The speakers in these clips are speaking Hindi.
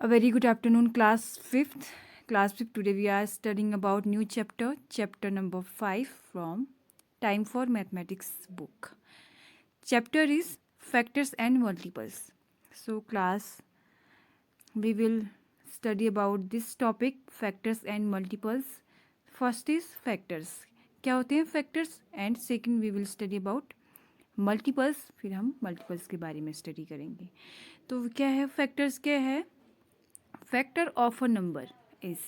A very good afternoon, class 5th. Class 5th, today we are studying about new chapter number 5 from Time for Mathematics book. Chapter is Factors and Multiples. So class, we will study about this topic, factors and multiples. First is factors. क्या होते हैं factors? And second we will study about multiples. फिर हम multiples के बारे में study करेंगे. तो क्या है factors? क्या है? Factor of a number is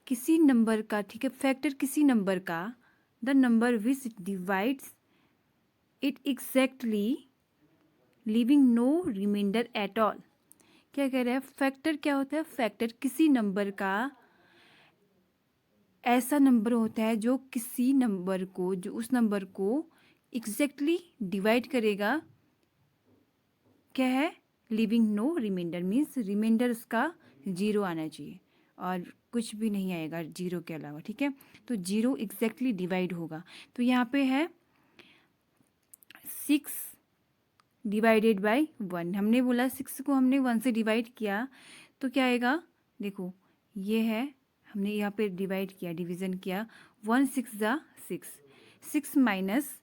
किसी नंबर का, ठीक है, फैक्टर किसी नंबर का the number which divides it exactly leaving no remainder at all. क्या कह रहा है? फैक्टर क्या होता है? फैक्टर किसी नंबर का ऐसा नंबर होता है जो किसी नंबर को, जो उस नंबर को एग्जैक्टली डिवाइड करेगा. क्या है? Living no remainder means remainder उसका जीरो आना चाहिए और कुछ भी नहीं आएगा जीरो के अलावा, ठीक है. तो जीरो एग्जैक्टली डिवाइड होगा. तो यहाँ पे है 6 डिवाइडेड बाय 1. हमने बोला 6 को हमने 1 से डिवाइड किया तो क्या आएगा? देखो ये है, हमने यहाँ पे डिवाइड किया, डिवीज़न किया. 1 6 ज़ा 6, 6 माइनस,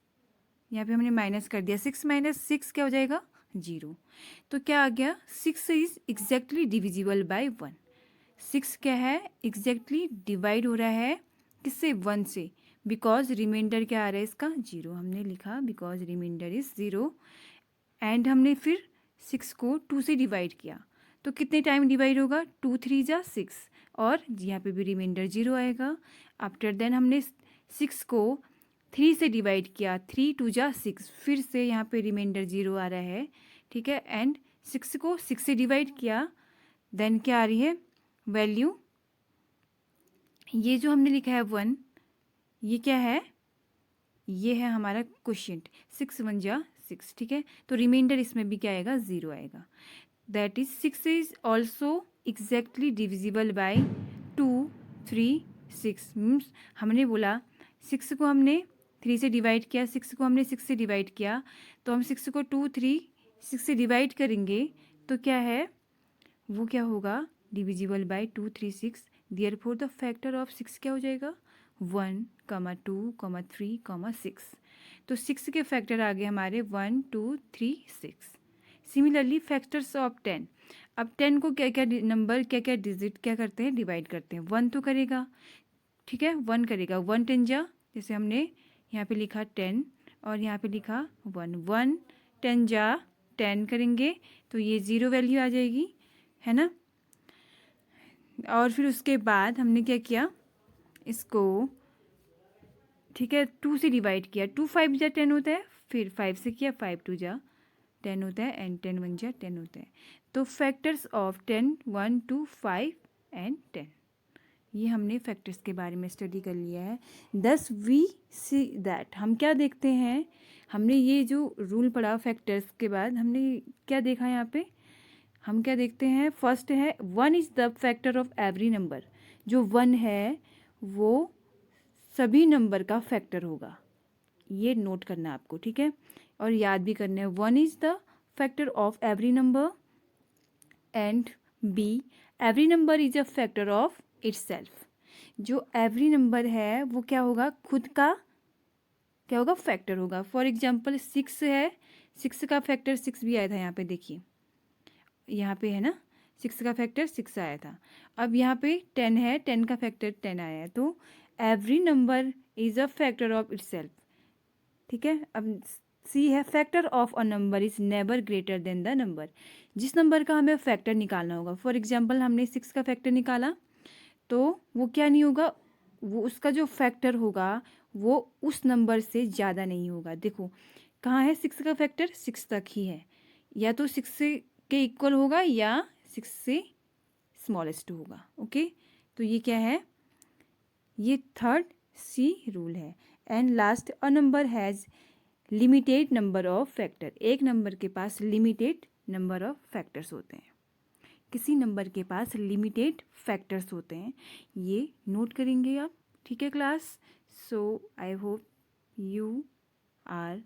यहाँ पे हमने माइनस कर दिया. 6 माइनस 6 क्या हो जाएगा? 0. तो क्या आ गया? 6 इज एग्जैक्टली डिविजिबल बाय 1. 6 क्या है? एग्जैक्टली डिवाइड हो रहा है किससे? 1 से. बिकॉज रिमाइंडर क्या आ रहा है इसका? 0. हमने लिखा बिकॉज रिमाइंडर इज 0. एंड हमने फिर 6 को 2 से डिवाइड किया तो कितने टाइम डिवाइड होगा? 2 3 जा 6 और यहाँ पे भी रिमाइंडर 0 आएगा. आफ्टर देन हमने 6 को 3 से डिवाइड किया, 3 2 जा 6, फिर से यहाँ पे रिमाइंडर 0 आ रहा है, ठीक है. एंड 6 को 6 से डिवाइड किया, देन क्या आ रही है वैल्यू? ये जो हमने लिखा है 1, ये क्या है? ये है हमारा क्वोशिएंट. 6 1 जा 6, ठीक है. तो रिमाइंडर इसमें भी क्या आएगा? 0 आएगा. That is 6 is also exactly divisible bye 2 3 6. Means हमने बोला 6 को हमने 3 से डिवाइड किया, 6 को हमने 6 से डिवाइड किया, तो हम 6 को 2 3 6 से डिवाइड करेंगे तो क्या है? वो क्या होगा? Divisible by 2 3 6. Therefore the factor of 6 क्या हो जाएगा? 1 2 3 6. तो 6 के फैक्टर आ गए हमारे 1 2 3 6. Similarly factors of 10. अब 10 को क्या क्या नंबर, क्या क्या डिजिट क्या करते हैं? डिवाइड करते हैं. 1 तो करेगा, ठीक है, 1 करेगा. 1 10 जा, जैसे हमने यहाँ पे लिखा 10 और यहाँ पे लिखा 1. 1 10 जा 10 करेंगे तो ये 0 वैल्यू आ जाएगी, है ना. और फिर उसके बाद हमने क्या किया? इसको, ठीक है, 2 से डिवाइड किया. 2 5 जा 10 होता है, फिर 5 से किया, 5 2 जा 10 होता है एंड 10 1 जा 10 होता है. तो फैक्टर्स ऑफ 10 1 2 5 एंड 10. ये हमने फैक्टर्स के बारे में स्टडी कर लिया है. दस वी सी दैट, हम क्या देखते हैं? हमने ये जो रूल पढ़ा फैक्टर्स के बाद हमने क्या देखा यहाँ पे? हम क्या देखते हैं? फर्स्ट है 1 is the factor of every number. जो 1 है वो सभी नंबर का फैक्टर होगा. ये नोट करना है आपको, ठीक है, और याद भी करना है. 1 is the factor of every number and be every number is a factor of itself. जो एवरी नंबर है वो क्या होगा? खुद का क्या होगा? फैक्टर होगा. फॉर एग्जांपल 6 है, 6 का फैक्टर 6 भी आया था. यहाँ पे देखिए, यहाँ पे है ना, 6 का फैक्टर 6 आया था. अब यहाँ पे 10 है, 10 का फैक्टर 10 आया है. तो every number is a factor of itself, ठीक है. अब सी है factor of a number is never greater than the number. जिस नंबर का हमें फैक्टर निकालना होगा, फॉर एग्जांपल हमने 6 का फैक्टर निकाला तो वो क्या नहीं होगा? वो उसका जो फैक्टर होगा वो उस नंबर से ज़्यादा नहीं होगा. देखो कहाँ है? 6 का फैक्टर 6 तक ही है, या तो 6 से के इक्वल होगा या 6 से स्मॉलेस्ट होगा. ओके, तो ये क्या है? ये थर्ड सी रूल है. And last, a number has limited number of factor. एक नंबर के पास लिमिटेड नंबर ऑफ फैक्टर्स होते हैं. किसी नंबर के पास लिमिटेड फैक्टर्स होते हैं. ये नोट करेंगे आप, ठीक है class. So I hope you are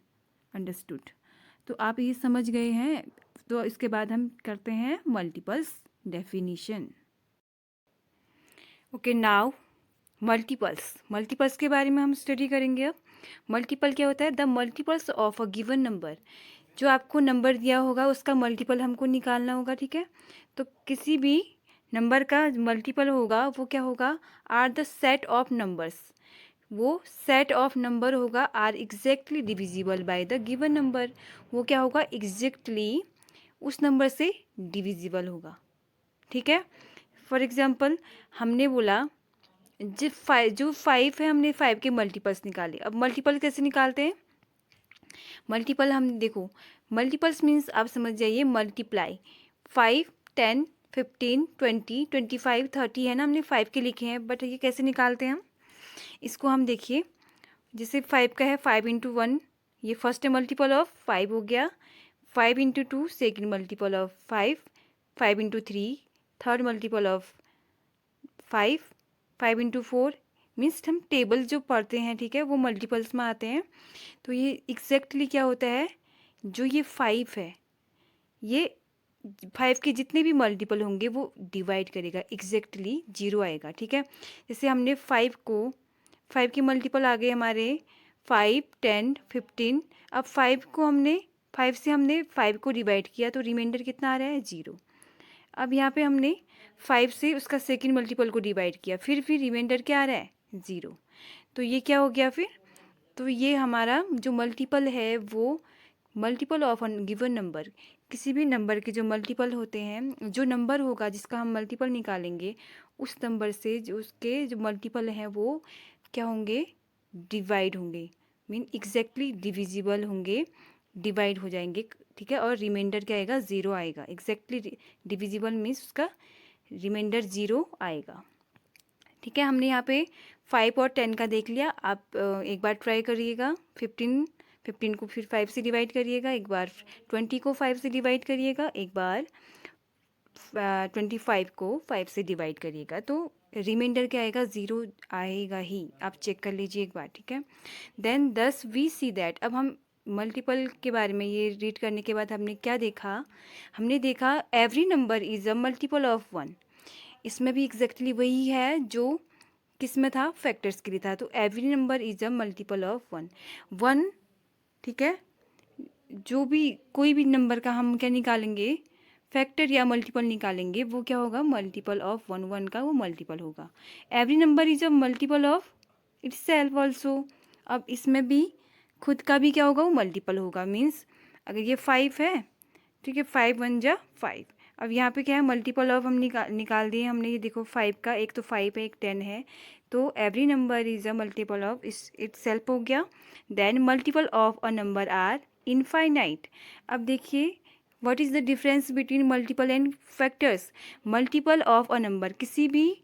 understood. तो आप ये समझ गए हैं. तो इसके बाद हम करते हैं multiples definition. Okay, now multiples के बारे में हम स्टडी करेंगे। अब मल्टीपल क्या होता है? The multiples of a given number. जो आपको नंबर दिया होगा उसका मल्टीपल हमको निकालना होगा, ठीक है। तो किसी भी नंबर का मल्टीपल होगा वो क्या होगा? Are the set of numbers. वो सेट ऑफ नंबर होगा are exactly divisible by the given number. वो क्या होगा? एग्जैक्टली उस नंबर से डिविजिबल होगा, ठीक है। फॉर एग्जाम्पल हमने बोला जो फाइव है, हमने फाइव के मल्टीपल्स निकाले। अब मल्टीपल कैसे निकालते हैं? मल्टीपल हम देखो, मल्टीपल्स मीन्स आप समझ जाइए मल्टीप्लाई। 5, 10, 15, 20, 25, 30 है ना, हमने 5 के लिखे हैं, बट ये कैसे निकालते हैं हम? इसको हम देखिए, जैसे 5 का है 5 इंटू 1, ये फर्स्ट मल्टीपल ऑफ 5 हो गया। 5 into 2 second multiple of 5। 5 into 3 third multiple of 5। 5 into 4 means हम टेबल जो पढ़ते हैं, ठीक है, वो मल्टीपल्स में आते हैं। तो ये एग्जैक्टली क्या होता है? जो ये 5 है, ये 5 के जितने भी मल्टीपल होंगे वो डिवाइड करेगा, एग्जैक्टली 0 आएगा, ठीक है। जैसे हमने 5 के मल्टीपल आ गए हमारे 5, 10, 15। अब 5 से हमने 5 को डिवाइड किया तो रिमाइंडर कितना आ रहा है? 0। अब यहाँ पे हमने 5 से उसका सेकेंड मल्टीपल को डिवाइड किया, फिर रिमाइंडर क्या आ रहा है? 0। तो ये क्या हो गया फिर? तो ये हमारा जो मल्टीपल है वो multiple of an given number. किसी भी नंबर के जो मल्टीपल होते हैं, जो नंबर होगा जिसका हम मल्टीपल निकालेंगे, उस नंबर से जो उसके जो मल्टीपल हैं वो क्या होंगे? डिवाइड होंगे, मीन एग्जैक्टली डिविजिबल होंगे, डिवाइड हो जाएंगे, ठीक है। और रिमाइंडर क्या आएगा? 0 आएगा। एग्जैक्टली डिविजिबल मीन्स उसका रिमाइंडर 0 आएगा, ठीक है। हमने यहाँ पे 5 और 10 का देख लिया। आप एक बार ट्राई करिएगा। 15 को फिर 5 से डिवाइड करिएगा, एक बार 20 को 5 से डिवाइड करिएगा, एक बार 25 को 5 से डिवाइड करिएगा, तो रिमाइंडर क्या आएगा? 0 आएगा ही। आप चेक कर लीजिए एक बार, ठीक है। Then 10 we see that. अब हम मल्टीपल के बारे में ये रीड करने के बाद हमने क्या देखा? हमने देखा every number is a multiple of 1। इसमें भी एग्जैक्टली वही है जो किस में था? फैक्टर्स के लिए था। तो every number is a multiple of 1, ठीक है। जो भी कोई भी नंबर का हम क्या निकालेंगे? फैक्टर या मल्टीपल निकालेंगे, वो क्या होगा? मल्टीपल ऑफ 1 का वो मल्टीपल होगा। Every number is a multiple of itself also. अब इसमें भी खुद का भी क्या होगा? वो मल्टीपल होगा। मीन्स अगर ये 5 है, ठीक है, 5 1 जा 5। अब यहाँ पे क्या है? मल्टीपल ऑफ हम निकाल दिए हमने। ये देखो 5 का, एक तो 5 है, एक 10 है, तो every number is a multiple of itself हो गया। Then multiple of a number are infinite. अब देखिए what is the difference between multiple and factors? Multiple of a number, किसी भी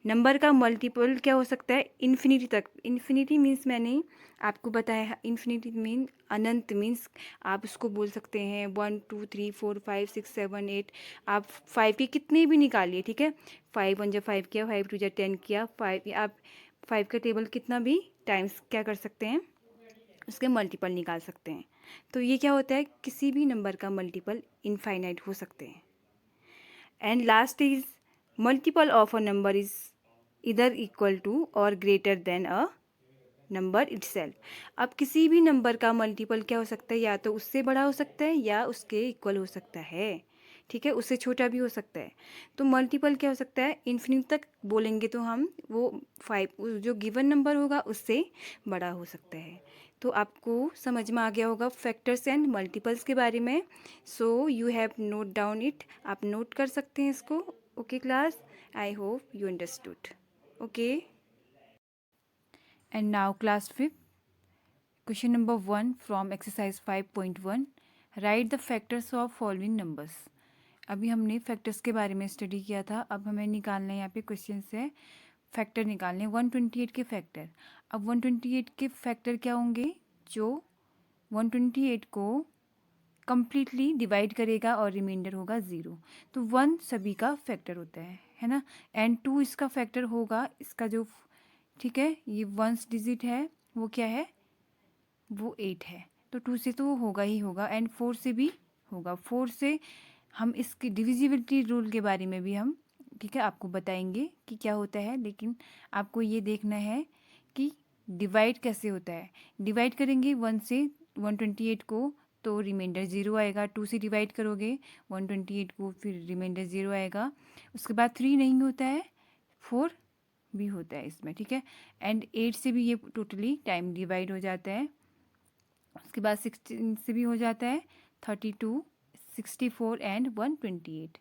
नंबर का मल्टीपल क्या हो सकता है? इन्फिनिटी तक। इन्फिनिटी मीन्स मैंने आपको बताया है, इन्फिनिटी मीन अनंत। मीन्स आप उसको बोल सकते हैं 1 2 3 4 5 6 7 8। आप 5 के कितने भी निकालिए, ठीक है। 5 1 जा 5 किया, 5 2 जा 10 किया, 5 आप 5 का टेबल कितना भी टाइम्स क्या कर सकते हैं? उसके मल्टीपल निकाल सकते हैं। तो ये क्या होता है? किसी भी नंबर का मल्टीपल इनफाइनाइट हो सकते हैं। And last is multiple of a number is इधर इक्वल टू और greater than a number itself. अब किसी भी नंबर का मल्टीपल क्या हो सकता है? या तो उससे बड़ा हो सकता है या उसके इक्वल हो सकता है, ठीक है। उससे छोटा भी हो सकता है। तो मल्टीपल क्या हो सकता है? इन्फिनिट तक बोलेंगे तो हम वो 5 जो गिवन नंबर होगा उससे बड़ा हो सकता है। तो आपको समझ में आ गया होगा फैक्टर्स एंड मल्टीपल्स के बारे में। So you have note down it. आप नोट कर सकते हैं इसको। Okay class, I hope you understood. Okay, and now class 5, question number 1 from exercise 5.1। Right the factors of following numbers. अभी हमने फैक्टर्स के बारे में स्टडी किया था, अब हमें निकालना है यहाँ पे क्वेश्चन से फैक्टर निकालने 128 के फैक्टर। अब 128 के फैक्टर क्या होंगे? जो 128 को कम्प्लीटली डिवाइड करेगा और रिमाइंडर होगा 0। तो 1 सभी का फैक्टर होता है ना। एंड 2 इसका फैक्टर होगा, इसका जो, ठीक है, ये 1 डिजिट है वो क्या है? वो 8 है। तो 2 से तो वो होगा ही होगा, एंड 4 से भी होगा। 4 से हम इसके डिविजिबिलिटी रूल के बारे में भी हम ठीक है आपको बताएंगे कि क्या होता है, लेकिन आपको ये देखना है कि डिवाइड कैसे होता है। डिवाइड करेंगे 1 से 128 को तो रिमाइंडर 0 आएगा। 2 से डिवाइड करोगे 128 को, फिर रिमाइंडर 0 आएगा। उसके बाद 3 नहीं होता है, 4 भी होता है इसमें, ठीक है। एंड 8 से भी ये टोटली टाइम डिवाइड हो जाता है। उसके बाद 16 से भी हो जाता है, 32, 64 एंड 128।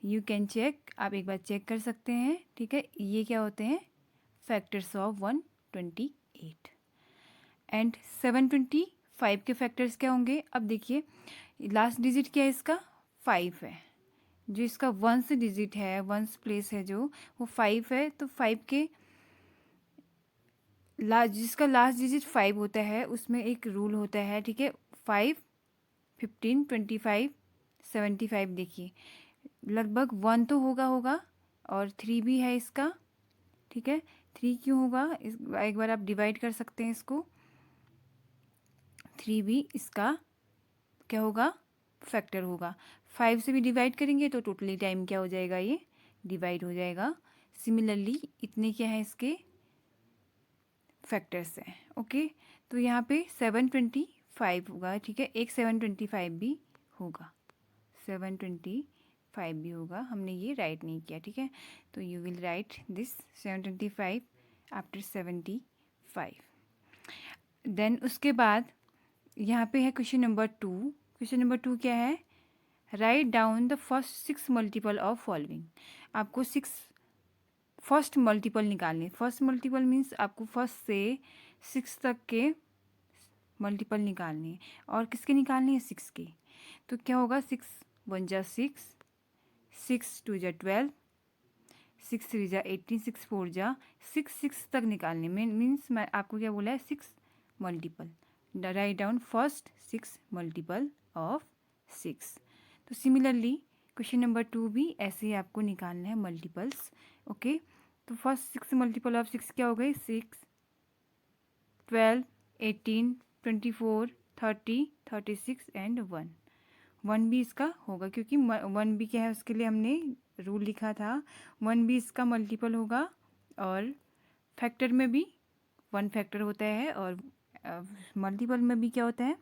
यू कैन चेक, आप एक बार चेक कर सकते हैं, ठीक है। ये क्या होते हैं, फैक्टर्स ऑफ 128। एंड 725 के फैक्टर्स क्या होंगे। अब देखिए लास्ट डिजिट क्या है इसका, 5 है। जो इसका वंस डिजिट है, वंस प्लेस है जो, वो 5 है। तो 5 के जिसका लास्ट डिजिट 5 होता है उसमें एक रूल होता है, ठीक है। 5, 15, 25, 75। देखिए लगभग 1 तो होगा और 3 भी है इसका, ठीक है। 3 क्यों होगा, एक बार आप डिवाइड कर सकते हैं इसको। 3 भी इसका क्या होगा, फैक्टर होगा। 5 से भी डिवाइड करेंगे तो टोटली टाइम क्या हो जाएगा, ये डिवाइड हो जाएगा। सिमिलरली इतने क्या है इसके फैक्टर्स हैं, ओके। तो यहाँ पे 725 होगा, ठीक है। एक 725 भी होगा, 725 भी होगा, हमने ये राइट नहीं किया, ठीक है। तो you will write this 725 after 75। Then उसके बाद यहाँ पे है क्वेश्चन नंबर 2। क्वेश्चन नंबर 2 क्या है, write down the first 6 multiple of following. आपको 6 फर्स्ट मल्टीपल निकालने। फर्स्ट मल्टीपल मीन्स आपको फर्स्ट से 6 तक के मल्टीपल निकालने हैं। और किसके निकालने हैं, 6 के। तो क्या होगा, 6 1 जा 6, 6 2 जा 12, 6 3 जा 18, 6 4 जा 6 तक निकालने में मीन्स मैं आपको क्या बोला है, 6 multiple. Write down first 6 multiple of 6। तो सिमिलरली क्वेश्चन नंबर 2 भी ऐसे ही आपको निकालना है मल्टीपल्स, ओके। तो फर्स्ट 6 मल्टीपल ऑफ 6 क्या हो गए, 6, 12, 18, 24, 30, 36 एंड 1। 1 भी इसका होगा क्योंकि 1 भी क्या है, उसके लिए हमने रूल लिखा था। 1 भी इसका मल्टीपल होगा और फैक्टर में भी 1 फैक्टर होता है और मल्टीपल में भी क्या होता है,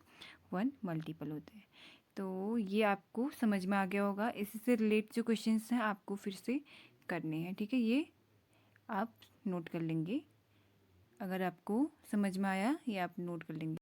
1 मल्टीपल होता है। तो ये आपको समझ में आ गया होगा। इसी से रिलेट जो क्वेश्चंस हैं आपको फिर से करने हैं, ठीक है। ये आप नोट कर लेंगे, अगर आपको समझ में आया ये आप नोट कर लेंगे।